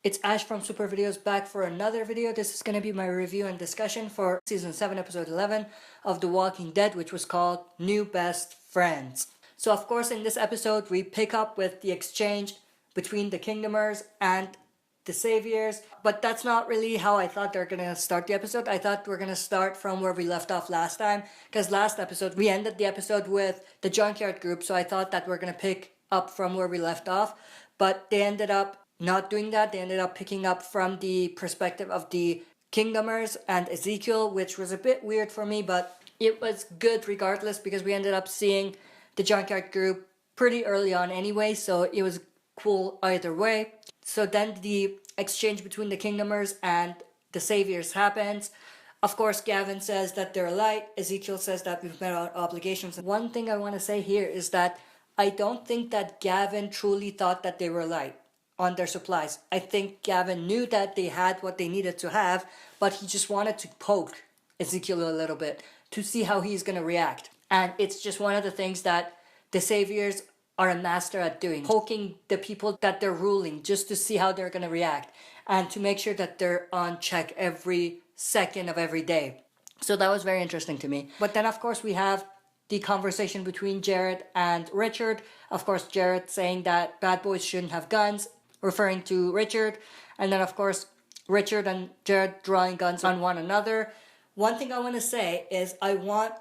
It's Ash from Super Videos back for another video. This is going to be my review and discussion for Season 7, Episode 11 of The Walking Dead, which was called New Best Friends. So of course in this episode we pick up with the exchange between the Kingdomers and the Saviors, but that's not really how I thought they're going to start the episode. I thought we're going to start from where we left off last time, because last episode we ended the episode with the Junkyard group, so I thought that we're going to pick up from where we left off, but they ended up not doing that. They ended up picking up from the perspective of the Kingdomers and Ezekiel, which was a bit weird for me, but it was good regardless because we ended up seeing the Junkyard group pretty early on anyway, so it was cool either way. So then the exchange between the Kingdomers and the Saviors happens. Of course, Gavin says that they're light. Ezekiel says that we've met our obligations. One thing I want to say here is that I don't think that Gavin truly thought that they were light on their supplies. I think Gavin knew that they had what they needed to have, but he just wanted to poke Ezekiel a little bit to see how he's going to react. And it's just one of the things that the Saviors are a master at doing, poking the people that they're ruling just to see how they're going to react and to make sure that they're on check every second of every day. So that was very interesting to me. But then of course we have the conversation between Jared and Richard. Of course Jared saying that bad boys shouldn't have guns, referring to Richard, and then of course Richard and Jared drawing guns on one another. One thing I want to say is I want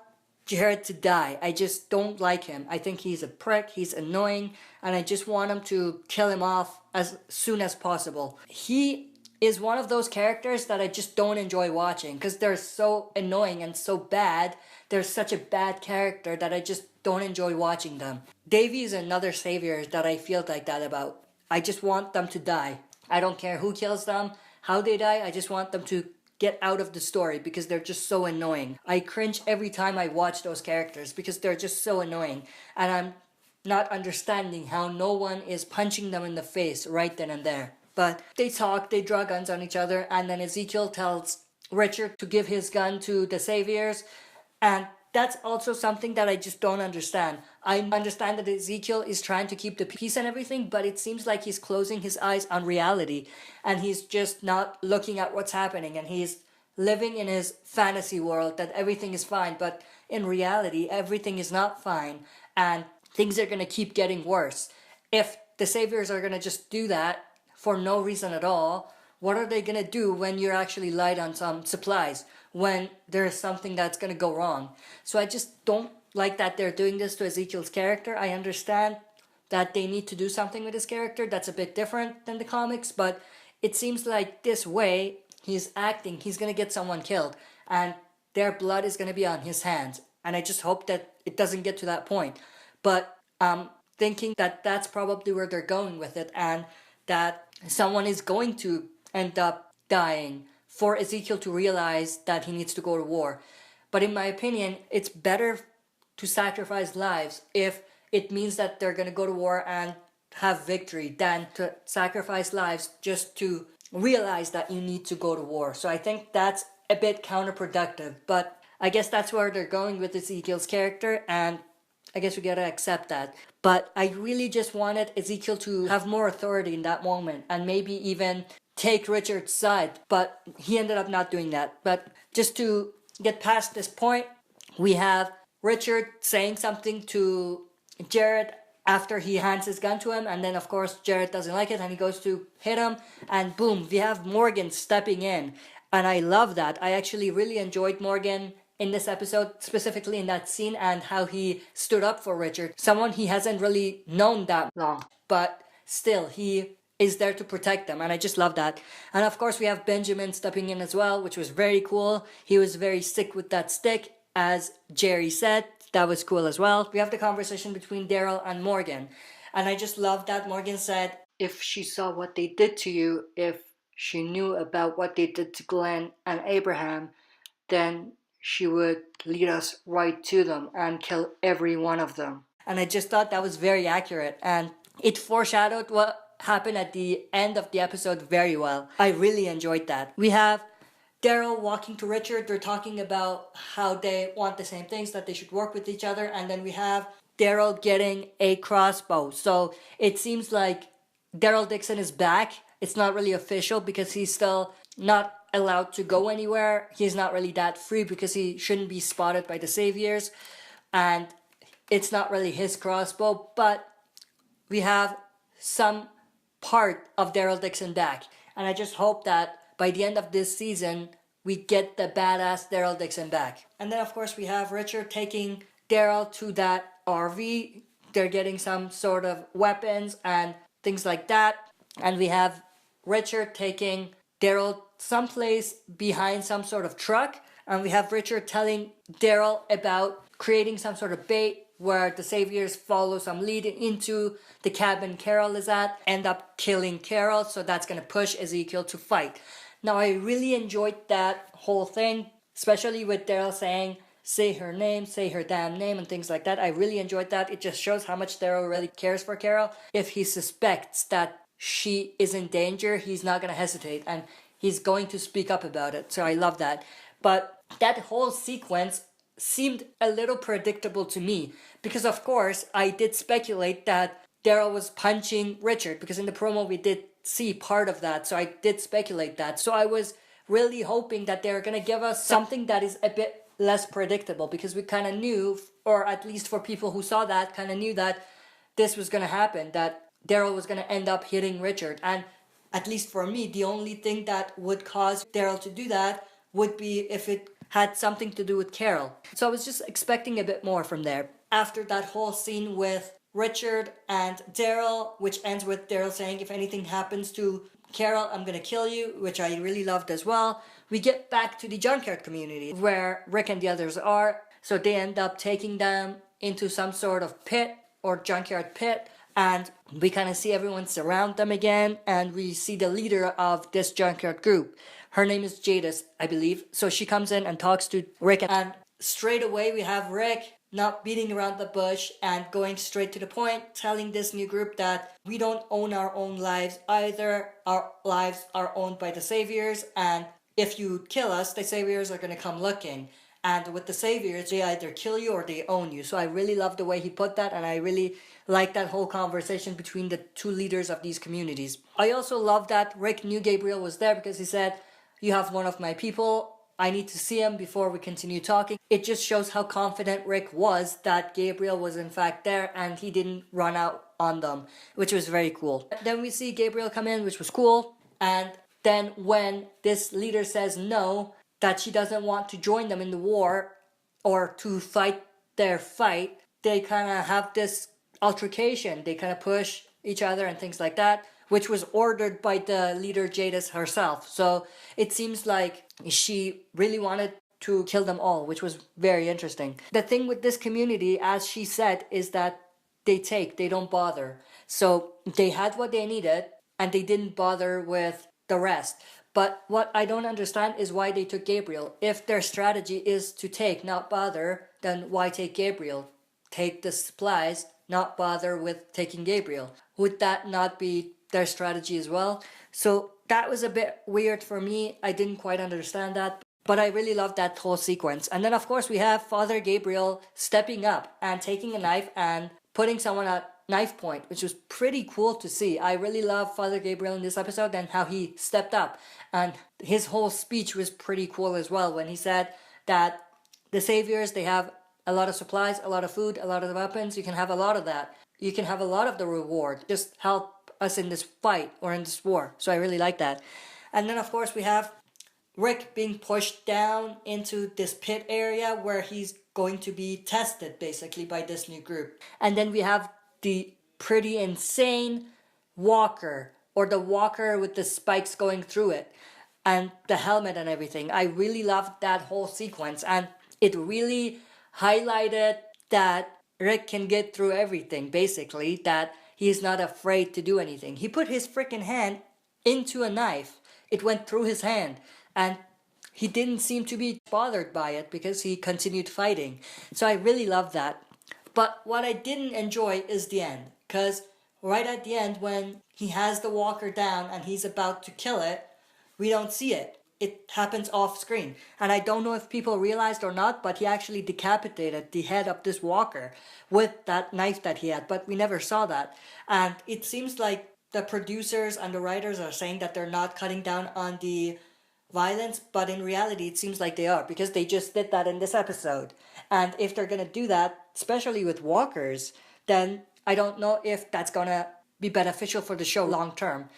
Jared to die. I just don't like him. I think he's a prick, he's annoying, and I just want him to kill him off as soon as possible. He is one of those characters that I just don't enjoy watching because they're so annoying and so bad. They're such a bad character that I just don't enjoy watching them. Davey is another Savior that I feel like that about. I just want them to die. I don't care who kills them, how they die, I just want them to get out of the story because they're just so annoying. I cringe every time I watch those characters because they're just so annoying. And I'm not understanding how no one is punching them in the face right then and there. But they talk, they draw guns on each other, and then Ezekiel tells Richard to give his gun to the Saviors. And that's also something that I just don't understand. I understand that Ezekiel is trying to keep the peace and everything, but it seems like he's closing his eyes on reality and he's just not looking at what's happening, and he's living in his fantasy world that everything is fine, but in reality everything is not fine and things are going to keep getting worse. If the Saviors are going to just do that for no reason at all, what are they going to do when you're actually light on some supplies, when there's something that's going to go wrong? So I just don't like that they're doing this to Ezekiel's character. I understand that they need to do something with his character that's a bit different than the comics, but it seems like this way he's acting, he's going to get someone killed and their blood is going to be on his hands. And I just hope that it doesn't get to that point. But I'm thinking that that's probably where they're going with it, and that someone is going to end up dying for Ezekiel to realize that he needs to go to war. But in my opinion, it's better to sacrifice lives if it means that they're going to go to war and have victory than to sacrifice lives just to realize that you need to go to war. So I think that's a bit counterproductive, but I guess that's where they're going with Ezekiel's character, and I guess we gotta accept that. But I really just wanted Ezekiel to have more authority in that moment and maybe even take Richard's side, but he ended up not doing that. But just to get past this point, we have Richard saying something to Jared after he hands his gun to him, and then of course Jared doesn't like it and he goes to hit him, and boom, we have Morgan stepping in. And I love that. I actually really enjoyed Morgan in this episode, specifically in that scene, and how he stood up for Richard, someone he hasn't really known that long, but still he is there to protect them, and I just love that. And of course we have Benjamin stepping in as well, which was very cool. He was very sick with that stick, as Jerry said. That was cool as well. We have the conversation between Daryl and Morgan, and I just love that Morgan said, if she saw what they did to you, if she knew about what they did to Glenn and Abraham, then she would lead us right to them and kill every one of them. And I just thought that was very accurate, and it foreshadowed what happened at the end of the episode very well. I really enjoyed that. We have Daryl walking to Richard. They're talking about how they want the same things, that they should work with each other, and then we have Daryl getting a crossbow. So it seems like Daryl Dixon is back it's not really official because he's still not allowed to go anywhere. He's not really that free because he shouldn't be spotted by the saviors, and it's not really his crossbow, but we have some part of Daryl Dixon back. And I just hope that by the end of this season, we get the badass Daryl Dixon back. And then, of course, we have Richard taking Daryl to that RV. They're getting some sort of weapons and things like that. And we have Richard taking Daryl someplace behind some sort of truck. And we have Richard telling Daryl about creating some sort of bait where the saviors follow some lead into the cabin Carol is at, end up killing Carol, so that's going to push Ezekiel to fight. Now, I really enjoyed that whole thing, especially with Daryl saying, say her name, say her damn name, and things like that. I really enjoyed that. It just shows how much Daryl really cares for Carol. If he suspects that she is in danger, he's not going to hesitate, and he's going to speak up about it, so I love that. But that whole sequence seemed a little predictable to me because, of course, I did speculate that Daryl was punching Richard because in the promo we did see part of that, so I did speculate that. So I was really hoping that they're going to give us something that is a bit less predictable because we kind of knew, or at least for people who saw that, kind of knew that this was going to happen, that Daryl was going to end up hitting Richard. And at least for me, the only thing that would cause Daryl to do that would be if it had something to do with Carol. So I was just expecting a bit more from there. After that whole scene with Richard and Daryl, which ends with Daryl saying, if anything happens to Carol, I'm gonna kill you, which I really loved as well. We get back to the junkyard community where Rick and the others are. So they end up taking them into some sort of pit or junkyard pit, and we kind of see everyone surround them again, and we see the leader of this junkyard group. Her name is Jadis, I believe. So she comes in and talks to Rick, and straight away we have Rick not beating around the bush and going straight to the point, telling this new group that we don't own our own lives either. Our lives are owned by the saviors, and if you kill us, the saviors are going to come looking. And with the saviors, they either kill you or they own you. So I really love the way he put that, and I really like that whole conversation between the two leaders of these communities. I also love that Rick knew Gabriel was there because he said, you have one of my people. I need to see him before we continue talking. It just shows how confident Rick was that Gabriel was in fact there and he didn't run out on them, which was very cool. Then we see Gabriel come in, which was cool. And then when this leader says no, that she doesn't want to join them in the war or to fight their fight, they kind of have this altercation. They kind of push each other and things like that, which was ordered by the leader Jadis herself. So it seems like she really wanted to kill them all, which was very interesting. The thing with this community, as she said, is that they don't bother. So they had what they needed and they didn't bother with the rest. But what I don't understand is why they took Gabriel. If their strategy is to take, not bother, then why take Gabriel? Take the supplies, not bother with taking Gabriel. Would that not be their strategy as well? So that was a bit weird for me. I didn't quite understand that, but I really loved that whole sequence. And then of course we have Father Gabriel stepping up and taking a knife and putting someone at knife point, which was pretty cool to see. I really love Father Gabriel in this episode and how he stepped up, and his whole speech was pretty cool as well when he said that the saviors, they have a lot of supplies, a lot of food, a lot of weapons. You can have a lot of that. You can have a lot of the reward. Just help us in this fight or in this war. So I really like that. And then of course we have Rick being pushed down into this pit area where he's going to be tested basically by this new group. And then we have the pretty insane walker, or the walker with the spikes going through it and the helmet and everything. I really loved that whole sequence, and it really highlighted that Rick can get through everything, basically, that he's not afraid to do anything. He put his freaking hand into a knife. It went through his hand, and he didn't seem to be bothered by it because he continued fighting. So I really love that. But what I didn't enjoy is the end, because right at the end when he has the walker down and he's about to kill it, we don't see it. It happens off screen. And I don't know if people realized or not, but he actually decapitated the head of this walker with that knife that he had, but we never saw that. And it seems like the producers and the writers are saying that they're not cutting down on the violence, but in reality it seems like they are, because they just did that in this episode. And if they're gonna do that, especially with walkers, then I don't know if that's gonna be beneficial for the show long term.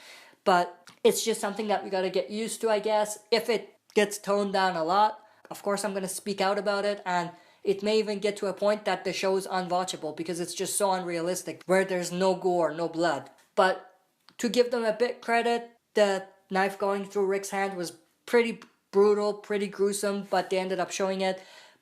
But it's just something that we gotta get used to, I guess. If it gets toned down a lot, of course I'm gonna speak out about it, and it may even get to a point that the show is unwatchable because it's just so unrealistic, where there's no gore, no blood. But to give them a bit credit, the knife going through Rick's hand was pretty brutal, pretty gruesome, but they ended up showing it.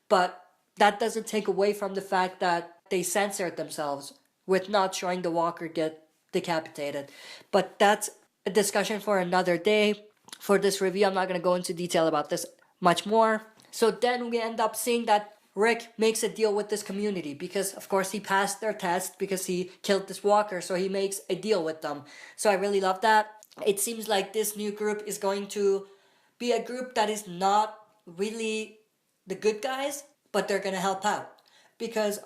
But that doesn't take away from the fact that they censored themselves with not showing the walker get decapitated. But that's a discussion for another day. For this review, I'm not going to go into detail about this much more. So then we end up seeing that Rick makes a deal with this community because, of course, he passed their test because he killed this walker, so he makes a deal with them. So I really love that. It seems like this new group is going to be a group that is not really the good guys, but they're going to help out. Because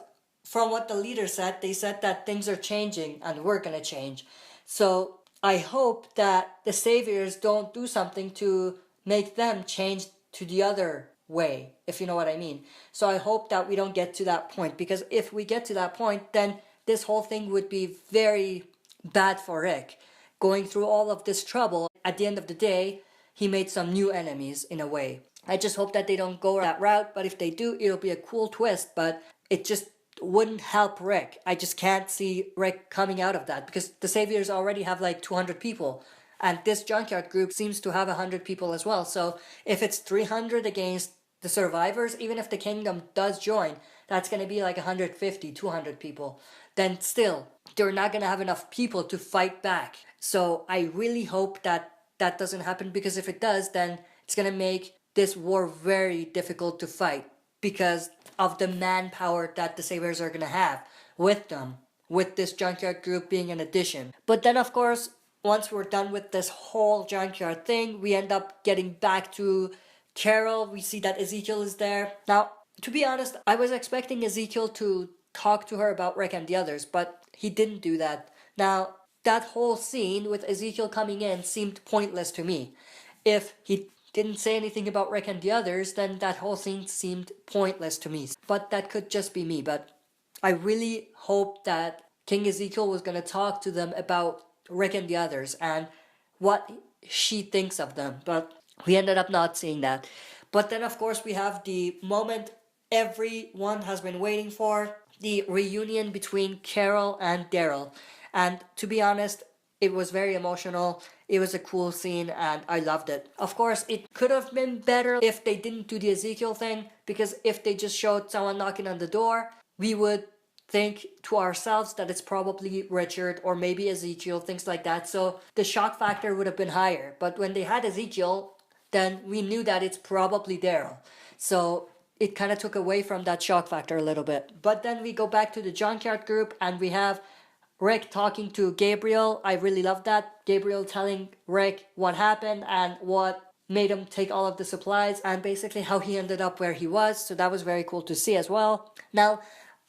from what the leader said, they said that things are changing and we're going to change. So I hope that the saviors don't do something to make them change to the other way, if you know what I mean. So I hope that we don't get to that point, because if we get to that point, then this whole thing would be very bad for Rick. Going through all of this trouble, at the end of the day, he made some new enemies in a way. I just hope that they don't go that route, but if they do, it'll be a cool twist, but it just wouldn't help Rick. I just can't see Rick coming out of that, because the saviors already have like 200 people. And this junkyard group seems to have 100 people as well. So if it's 300 against the survivors, even if the kingdom does join, that's going to be like 150, 200 people. Then still, they're not going to have enough people to fight back. So I really hope that that doesn't happen, because if it does, then it's going to make this war very difficult to fight because of the manpower that the saviors are going to have with them, with this junkyard group being an addition. But then, of course, once we're done with this whole junkyard thing, we end up getting back to Carol. We see that Ezekiel is there. Now, to be honest, I was expecting Ezekiel to talk to her about Rick and the others, but he didn't do that. Now, that whole scene with Ezekiel coming in seemed pointless to me. If he didn't say anything about Rick and the others, then that whole scene seemed pointless to me. But that could just be me. But I really hope that King Ezekiel was going to talk to them about Rick and the others and what she thinks of them. But we ended up not seeing that. But then, of course, we have the moment everyone has been waiting for, the reunion between Carol and Daryl. And to be honest, it was very emotional. It was a cool scene and I loved it. Of course, it could have been better if they didn't do the Ezekiel thing, because if they just showed someone knocking on the door, we would think to ourselves that it's probably Richard or maybe Ezekiel, things like that. So the shock factor would have been higher. But when they had Ezekiel, then we knew that it's probably Daryl. So it kind of took away from that shock factor a little bit. But then we go back to the junkyard group and we have Rick talking to Gabriel. I really love that. Gabriel telling Rick what happened and what made him take all of the supplies and basically how he ended up where he was. So that was very cool to see as well. Now,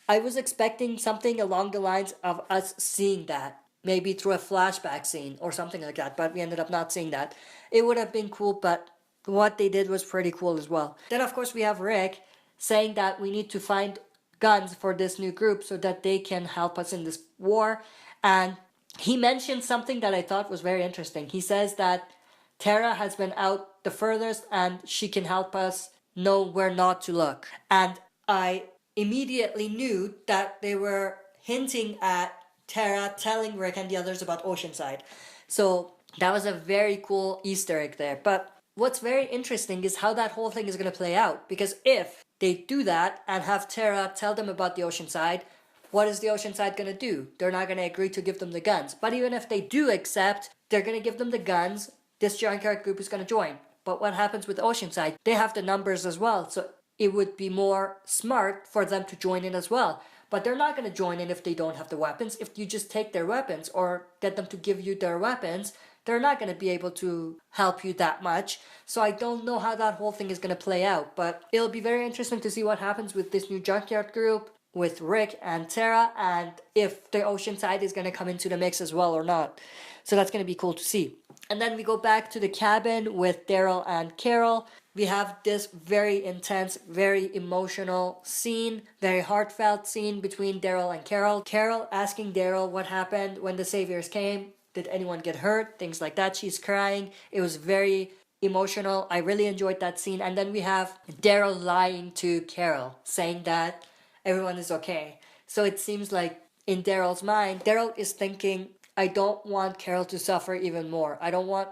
I was expecting something along the lines of us seeing that, maybe through a flashback scene or something like that, but we ended up not seeing that. It would have been cool, but what they did was pretty cool as well. Then, of course, we have Rick saying that we need to find guns for this new group so that they can help us in this war. And he mentioned something that I thought was very interesting. He says that Tara has been out the furthest and she can help us know where not to look. And I immediately knew that they were hinting at Tara telling Rick and the others about Oceanside. So that was a very cool Easter egg there. But what's very interesting is how that whole thing is going to play out. Because if they do that and have Tara tell them about the Oceanside, what is the Oceanside going to do? They're not going to agree to give them the guns. But even if they do accept, they're going to give them the guns. This junkyard group is going to join. But what happens with Oceanside? They have the numbers as well. So it would be more smart for them to join in as well. But they're not going to join in if they don't have the weapons. If you just take their weapons or get them to give you their weapons, they're not going to be able to help you that much. So I don't know how that whole thing is going to play out. But it'll be very interesting to see what happens with this new junkyard group. with Rick and Tara, and if the ocean side is going to come into the mix as well or not. So that's going to be cool to see. And then we go back to the cabin with Daryl and Carol. We have this very intense, very emotional scene, very heartfelt scene between Daryl and Carol. Carol asking Daryl what happened when the Saviors came. Did anyone get hurt? Things like that. She's crying. It was very emotional. I really enjoyed that scene. And then we have Daryl lying to Carol, saying that everyone is okay. So it seems like in Daryl's mind, Daryl is thinking, I don't want Carol to suffer even more. I don't want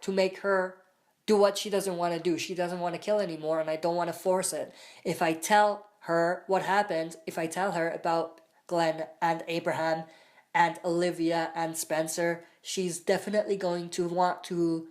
to make her do what she doesn't want to do. She doesn't want to kill anymore, and I don't want to force it. If I tell her what happened, if I tell her about Glenn and Abraham and Olivia and Spencer, she's definitely going to want to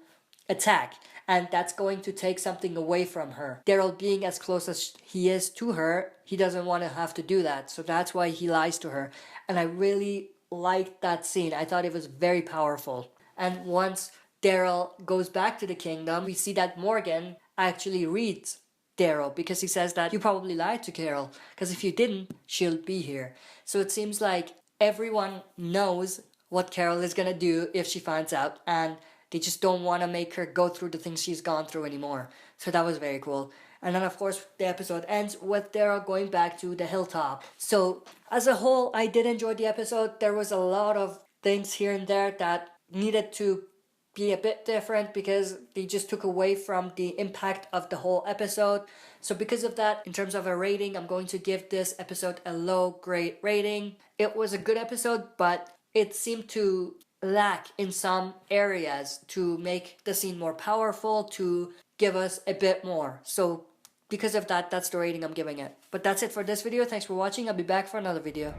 attack, and that's going to take something away from her. Daryl, being as close as he is to her, he doesn't want to have to do that, so that's why he lies to her. And I really liked that scene. I thought it was very powerful. And once Daryl goes back to the kingdom, we see that Morgan actually reads Daryl, because he says that you probably lied to Carol, because if you didn't, she'll be here. So it seems like everyone knows what Carol is gonna do if she finds out, and they just don't want to make her go through the things she's gone through anymore. So that was very cool. And then of course the episode ends with Daryl going back to the hilltop. So as a whole, I did enjoy the episode. There was a lot of things here and there that needed to be a bit different because they just took away from the impact of the whole episode. So because of that, in terms of a rating, I'm going to give this episode a low grade rating. It was a good episode, but it seemed to lack in some areas to make the scene more powerful, to give us a bit more. So because of that, that's the rating I'm giving it. But that's it for this video. Thanks for watching. I'll be back for another video.